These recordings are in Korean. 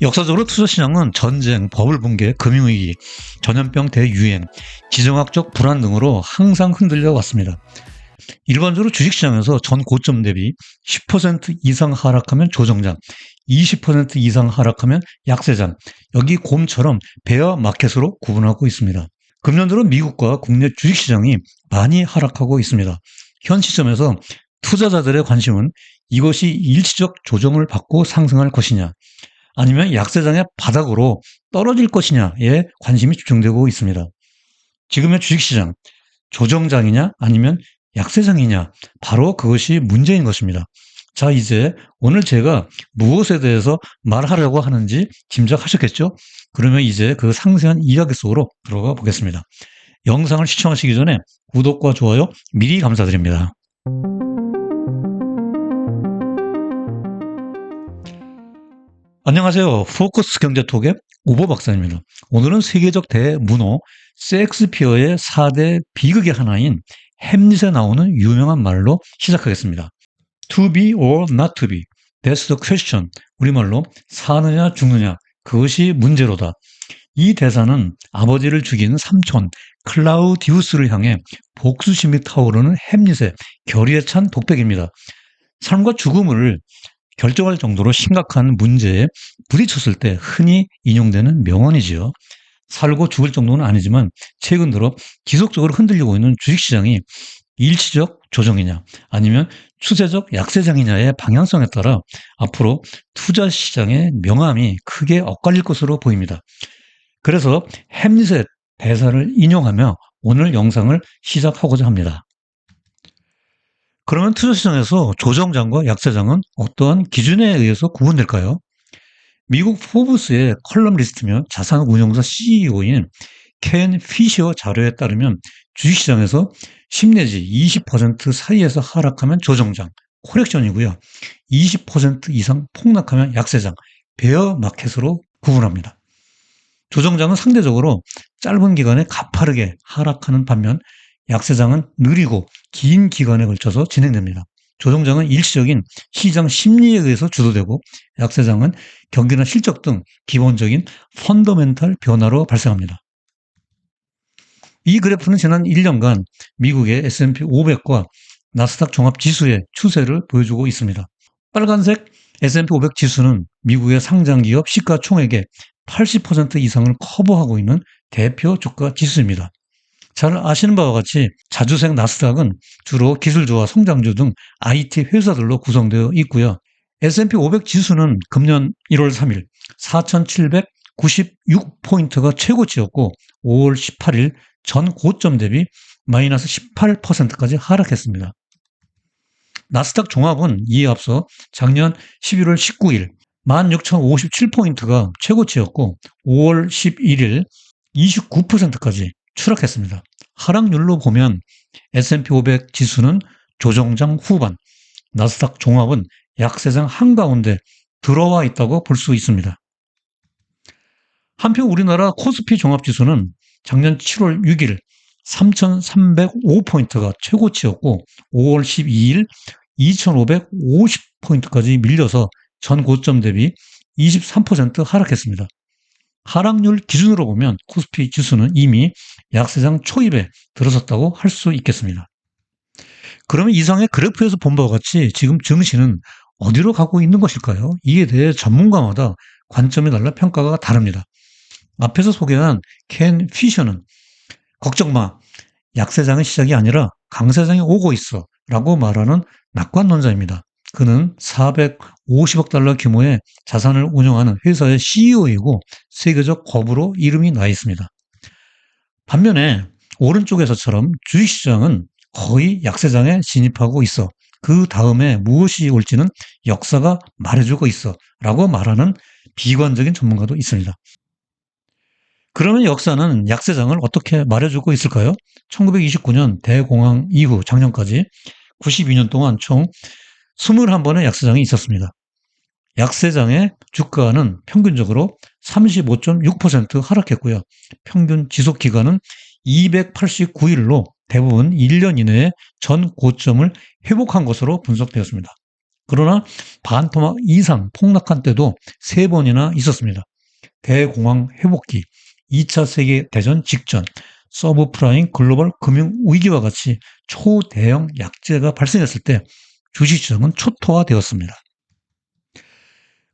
역사적으로 투자시장은 전쟁, 버블 붕괴, 금융위기, 전염병 대유행, 지정학적 불안 등으로 항상 흔들려 왔습니다. 일반적으로 주식시장에서 전 고점 대비 10% 이상 하락하면 조정장, 20% 이상 하락하면 약세장, 여기 곰처럼 베어 마켓으로 구분하고 있습니다. 금년 들어 미국과 국내 주식시장이 많이 하락하고 있습니다. 현 시점에서 투자자들의 관심은 이것이 일시적 조정을 받고 상승할 것이냐, 아니면 약세장의 바닥으로 떨어질 것이냐에 관심이 집중되고 있습니다. 지금의 주식시장, 조정장이냐 아니면 약세장이냐, 바로 그것이 문제인 것입니다. 자, 이제 오늘 제가 무엇에 대해서 말하려고 하는지 짐작하셨겠죠? 그러면 이제 그 상세한 이야기 속으로 들어가 보겠습니다. 영상을 시청하시기 전에 구독과 좋아요 미리 감사드립니다. 안녕하세요. 포커스 경제톡의 오버 박사입니다. 오늘은 세계적 대문호 셰익스피어의 4대 비극의 하나인 햄릿에 나오는 유명한 말로 시작하겠습니다. To be or not to be, that's the question. 우리말로 사느냐 죽느냐, 그것이 문제로다. 이 대사는 아버지를 죽인 삼촌 클라우디우스를 향해 복수심이 타오르는 햄릿의 결의에 찬 독백입니다. 삶과 죽음을 결정할 정도로 심각한 문제에 부딪혔을 때 흔히 인용되는 명언이지요. 살고 죽을 정도는 아니지만 최근 들어 지속적으로 흔들리고 있는 주식시장이 일시적 조정이냐 아니면 추세적 약세장이냐의 방향성에 따라 앞으로 투자시장의 명암이 크게 엇갈릴 것으로 보입니다. 그래서 햄릿의 대사를 인용하며 오늘 영상을 시작하고자 합니다. 그러면 투자시장에서 조정장과 약세장은 어떠한 기준에 의해서 구분될까요? 미국 포브스의 컬럼리스트며 자산운용사 CEO인 켄 피셔 자료에 따르면 주식시장에서 10 내지 20% 사이에서 하락하면 조정장, 코렉션이고요. 20% 이상 폭락하면 약세장, 베어 마켓으로 구분합니다. 조정장은 상대적으로 짧은 기간에 가파르게 하락하는 반면 약세장은 느리고 긴 기간에 걸쳐서 진행됩니다. 조정장은 일시적인 시장 심리에 의해서 주도되고 약세장은 경기나 실적 등 기본적인 펀더멘탈 변화로 발생합니다. 이 그래프는 지난 1년간 미국의 S&P 500과 나스닥 종합지수의 추세를 보여주고 있습니다. 빨간색 S&P 500 지수는 미국의 상장기업 시가총액의 80% 이상을 커버하고 있는 대표 주가 지수입니다. 잘 아시는 바와 같이 자주색 나스닥은 주로 기술주와 성장주 등 IT 회사들로 구성되어 있고요. S&P 500 지수는 금년 1월 3일 4,796포인트가 최고치였고 5월 18일 전 고점 대비 마이너스 18%까지 하락했습니다. 나스닥 종합은 이에 앞서 작년 11월 19일 16,057포인트가 최고치였고 5월 11일 29%까지 추락했습니다. 하락률로 보면 S&P 500 지수는 조정장 후반, 나스닥 종합은 약세장 한가운데 들어와 있다고 볼 수 있습니다. 한편 우리나라 코스피 종합지수는 작년 7월 6일 3,305포인트가 최고치였고 5월 12일 2,550포인트까지 밀려서 전 고점 대비 23% 하락했습니다. 하락률 기준으로 보면 코스피 지수는 이미 약세장 초입에 들어섰다고 할 수 있겠습니다. 그러면 이상의 그래프에서 본 바와 같이 지금 증시는 어디로 가고 있는 것일까요? 이에 대해 전문가마다 관점에 따라 평가가 다릅니다. 앞에서 소개한 켄 피셔는 걱정 마, 약세장의 시작이 아니라 강세장이 오고 있어 라고 말하는 낙관론자입니다. 그는 450억 달러 규모의 자산을 운영하는 회사의 CEO이고 세계적 거부로 이름이 나 있습니다. 반면에 오른쪽에서처럼 주식시장은 거의 약세장에 진입하고 있어. 그 다음에 무엇이 올지는 역사가 말해주고 있어 라고 말하는 비관적인 전문가도 있습니다. 그러면 역사는 약세장을 어떻게 말해주고 있을까요? 1929년 대공황 이후 작년까지 92년 동안 총 21번의 약세장이 있었습니다. 약세장의 주가는 평균적으로 35.6% 하락했고요. 평균 지속 기간은 289일로 대부분 1년 이내에 전 고점을 회복한 것으로 분석되었습니다. 그러나 반토막 이상 폭락한 때도 3번이나 있었습니다. 대공황 회복기, 2차 세계대전 직전, 서브프라임 글로벌 금융 위기와 같이 초대형 약재가 발생했을 때 주식시장은 초토화되었습니다.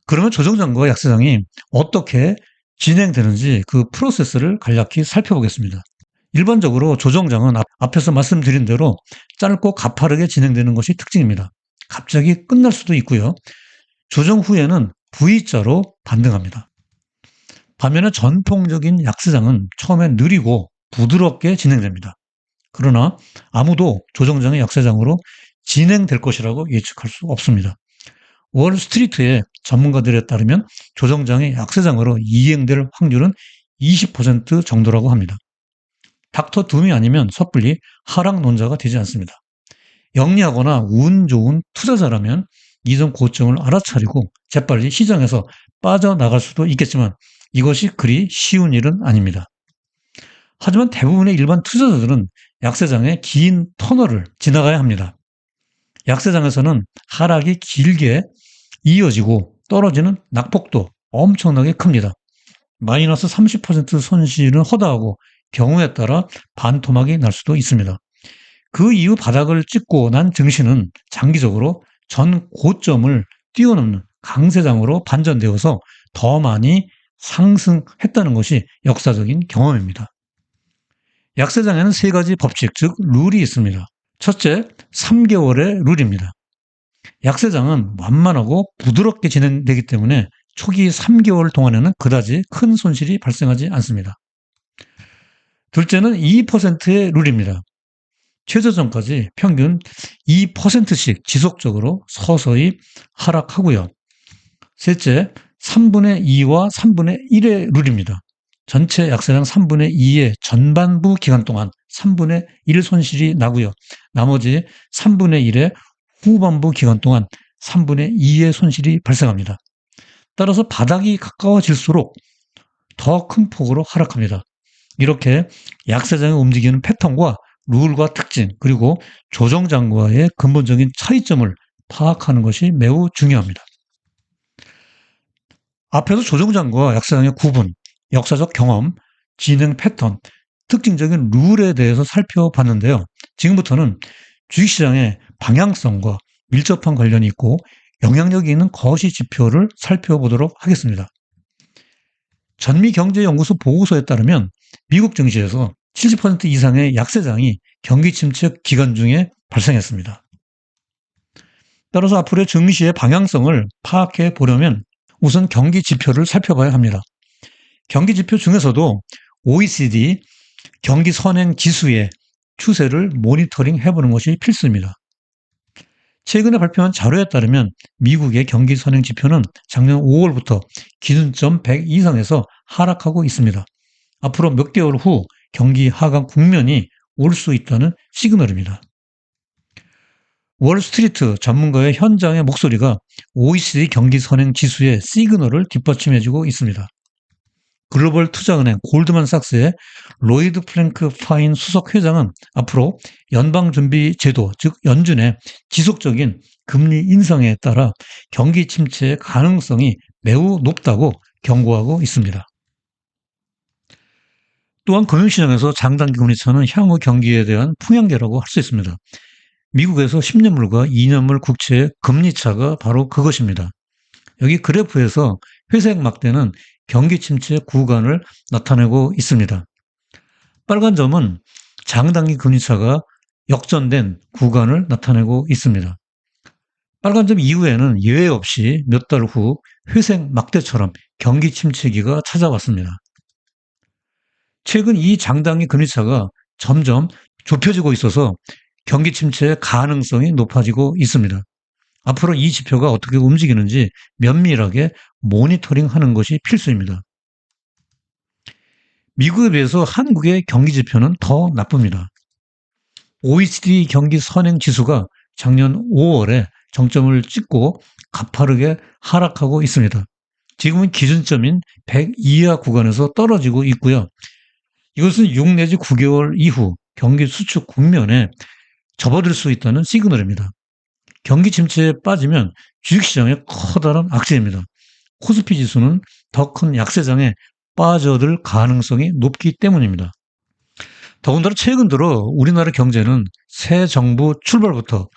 그러면 조정장과 약세장이 어떻게 진행되는지 그 프로세스를 간략히 살펴보겠습니다. 일반적으로 조정장은 앞에서 말씀드린 대로 짧고 가파르게 진행되는 것이 특징입니다. 갑자기 끝날 수도 있고요. 조정 후에는 V자로 반등합니다. 반면에 전통적인 약세장은 처음에 느리고 부드럽게 진행됩니다. 그러나 아무도 조정장의 약세장으로 진행될 것이라고 예측할 수 없습니다. 월스트리트의 전문가들에 따르면 조정장의 약세장으로 이행될 확률은 20% 정도라고 합니다. 닥터 둠이 아니면 섣불리 하락론자가 되지 않습니다. 영리하거나 운 좋은 투자자라면 이전 고점을 알아차리고 재빨리 시장에서 빠져나갈 수도 있겠지만 이것이 그리 쉬운 일은 아닙니다. 하지만 대부분의 일반 투자자들은 약세장의 긴 터널을 지나가야 합니다. 약세장에서는 하락이 길게 이어지고 떨어지는 낙폭도 엄청나게 큽니다. 마이너스 30% 손실은 허다하고 경우에 따라 반토막이 날 수도 있습니다. 그 이후 바닥을 찍고 난 증시는 장기적으로 전 고점을 뛰어넘는 강세장으로 반전되어서 더 많이 상승했다는 것이 역사적인 경험입니다. 약세장에는 3가지 법칙, 즉 룰이 있습니다. 첫째, 3개월의 룰입니다. 약세장은 완만하고 부드럽게 진행되기 때문에 초기 3개월 동안에는 그다지 큰 손실이 발생하지 않습니다. 둘째는 2%의 룰입니다. 최저점까지 평균 2%씩 지속적으로 서서히 하락하고요. 셋째, 3분의 2와 3분의 1의 룰입니다. 전체 약세장 3분의 2의 전반부 기간 동안 3분의 1 손실이 나고요. 나머지 3분의 1의 후반부 기간 동안 3분의 2의 손실이 발생합니다. 따라서 바닥이 가까워질수록 더 큰 폭으로 하락합니다. 이렇게 약세장이 움직이는 패턴과 룰과 특징, 그리고 조정장과의 근본적인 차이점을 파악하는 것이 매우 중요합니다. 앞에서 조정장과 약세장의 구분, 역사적 경험, 진행 패턴, 특징적인 룰에 대해서 살펴봤는데요. 지금부터는 주식시장의 방향성과 밀접한 관련이 있고 영향력이 있는 거시 지표를 살펴보도록 하겠습니다. 전미경제연구소 보고서에 따르면 미국 증시에서 70% 이상의 약세장이 경기 침체 기간 중에 발생했습니다. 따라서 앞으로의 증시의 방향성을 파악해 보려면 우선 경기 지표를 살펴봐야 합니다. 경기 지표 중에서도 OECD 경기 선행 지수의 추세를 모니터링 해보는 것이 필수입니다. 최근에 발표한 자료에 따르면 미국의 경기 선행 지표는 작년 5월부터 기준점 100 이상에서 하락하고 있습니다. 앞으로 몇 개월 후 경기 하강 국면이 올 수 있다는 시그널입니다. 월스트리트 전문가의 현장의 목소리가 OECD 경기 선행 지수의 시그널을 뒷받침해주고 있습니다. 글로벌 투자은행 골드만삭스의 로이드 프랭크 파인 수석 회장은 앞으로 연방준비제도, 즉 연준의 지속적인 금리 인상에 따라 경기 침체의 가능성이 매우 높다고 경고하고 있습니다. 또한 금융시장에서 장단기 금리차는 향후 경기에 대한 풍향계라고 할 수 있습니다. 미국에서 10년물과 2년물 국채의 금리차가 바로 그것입니다. 여기 그래프에서 회색 막대는 경기 침체 구간을 나타내고 있습니다. 빨간 점은 장단기 금리차가 역전된 구간을 나타내고 있습니다. 빨간 점 이후에는 예외 없이 몇 달 후 회색 막대처럼 경기 침체기가 찾아왔습니다. 최근 이 장단기 금리차가 점점 좁혀지고 있어서 경기 침체의 가능성이 높아지고 있습니다. 앞으로 이 지표가 어떻게 움직이는지 면밀하게 모니터링하는 것이 필수입니다. 미국에 비해서 한국의 경기 지표는 더 나쁩니다. OECD 경기 선행 지수가 작년 5월에 정점을 찍고 가파르게 하락하고 있습니다. 지금은 기준점인 100 이하 구간에서 떨어지고 있고요. 이것은 6 내지 9개월 이후 경기 수축 국면에 접어들 수 있다는 시그널입니다. 경기 침체에 빠지면 주식시장에 커다란 악재입니다. 코스피 지수는 더 큰 약세장에 빠져들 가능성이 높기 때문입니다. 더군다나 최근 들어 우리나라 경제는 새 정부 출발부터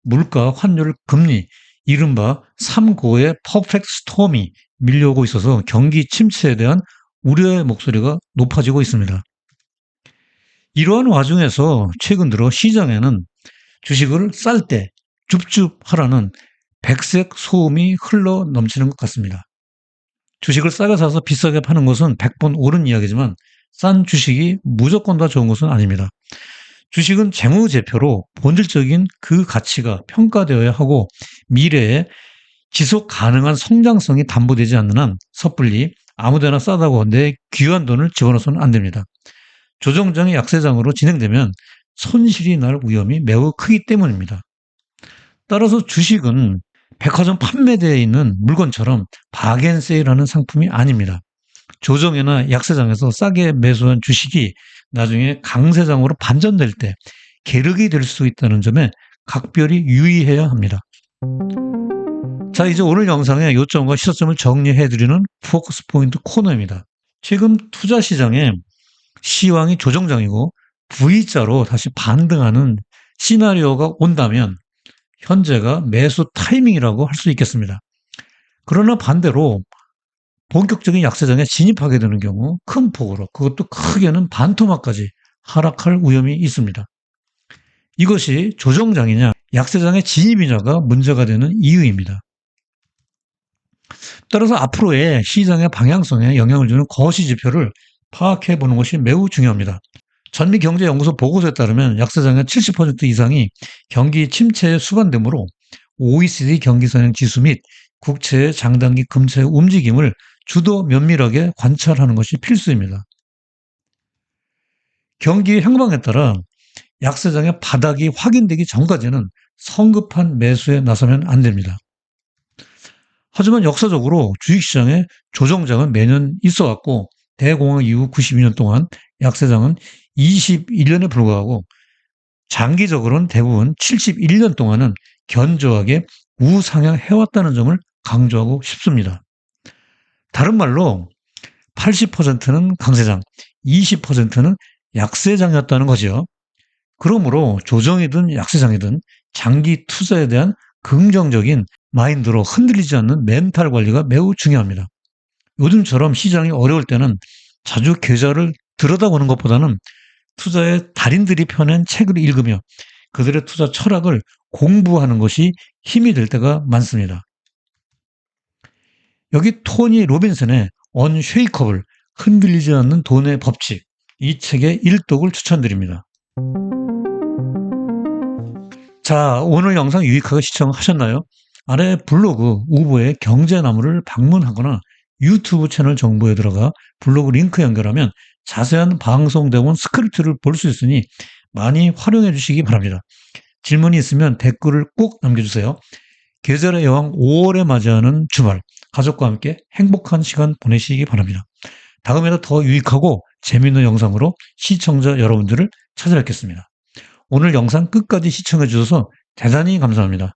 물가, 환율, 금리, 이른바 3고의 퍼펙트 스톰이 밀려오고 있어서 경기 침체에 대한 우려의 목소리가 높아지고 있습니다. 이러한 와중에서 최근 들어 시장에는 주식을 쌀 때 줍줍하라는 백색 소음이 흘러 넘치는 것 같습니다. 주식을 싸게 사서 비싸게 파는 것은 100번 옳은 이야기지만 싼 주식이 무조건 다 좋은 것은 아닙니다. 주식은 재무제표로 본질적인 그 가치가 평가되어야 하고 미래에 지속 가능한 성장성이 담보되지 않는 한 섣불리 아무데나 싸다고 내 귀한 돈을 집어넣어서는 안 됩니다. 조정장이 약세장으로 진행되면 손실이 날 위험이 매우 크기 때문입니다. 따라서 주식은 백화점 판매대에 있는 물건처럼 바겐세일하는 상품이 아닙니다. 조정이나 약세장에서 싸게 매수한 주식이 나중에 강세장으로 반전될 때 계륵이 될 수 있다는 점에 각별히 유의해야 합니다. 자, 이제 오늘 영상의 요점과 시사점을 정리해드리는 포커스 포인트 코너입니다. 최근 투자 시장에 시황이 조정장이고 V자로 다시 반등하는 시나리오가 온다면 현재가 매수 타이밍이라고 할 수 있겠습니다. 그러나 반대로 본격적인 약세장에 진입하게 되는 경우 큰 폭으로, 그것도 크게는 반토막까지 하락할 위험이 있습니다. 이것이 조정장이냐 약세장의 진입이냐가 문제가 되는 이유입니다. 따라서 앞으로의 시장의 방향성에 영향을 주는 거시지표를 파악해 보는 것이 매우 중요합니다. 전미경제연구소 보고서에 따르면 약세장의 70% 이상이 경기 침체에 수반되므로 OECD 경기선행 지수 및 국채의 장단기 금채 움직임을 주도 면밀하게 관찰하는 것이 필수입니다. 경기 향방에 따라 약세장의 바닥이 확인되기 전까지는 성급한 매수에 나서면 안 됩니다. 하지만 역사적으로 주식시장에 조정장은 매년 있어 왔고 대공황 이후 92년 동안 약세장은 21년에 불과하고 장기적으로는 대부분 71년 동안은 견조하게 우상향해왔다는 점을 강조하고 싶습니다. 다른 말로 80%는 강세장, 20%는 약세장이었다는 거죠. 그러므로 조정이든 약세장이든 장기 투자에 대한 긍정적인 마인드로 흔들리지 않는 멘탈 관리가 매우 중요합니다. 요즘처럼 시장이 어려울 때는 자주 계좌를 들여다보는 것보다는 투자의 달인들이 펴낸 책을 읽으며 그들의 투자 철학을 공부하는 것이 힘이 될 때가 많습니다. 여기 토니 로빈슨의 언쉐이커블, 흔들리지 않는 돈의 법칙, 이 책의 일독을 추천드립니다. 자, 오늘 영상 유익하게 시청하셨나요? 아래 블로그 우보의 경제나무를 방문하거나 유튜브 채널 정보에 들어가 블로그 링크 연결하면 자세한 방송대본 스크립트를 볼 수 있으니 많이 활용해 주시기 바랍니다. 질문이 있으면 댓글을 꼭 남겨주세요. 계절의 여왕 5월에 맞이하는 주말, 가족과 함께 행복한 시간 보내시기 바랍니다. 다음에도 더 유익하고 재미있는 영상으로 시청자 여러분들을 찾아뵙겠습니다. 오늘 영상 끝까지 시청해 주셔서 대단히 감사합니다.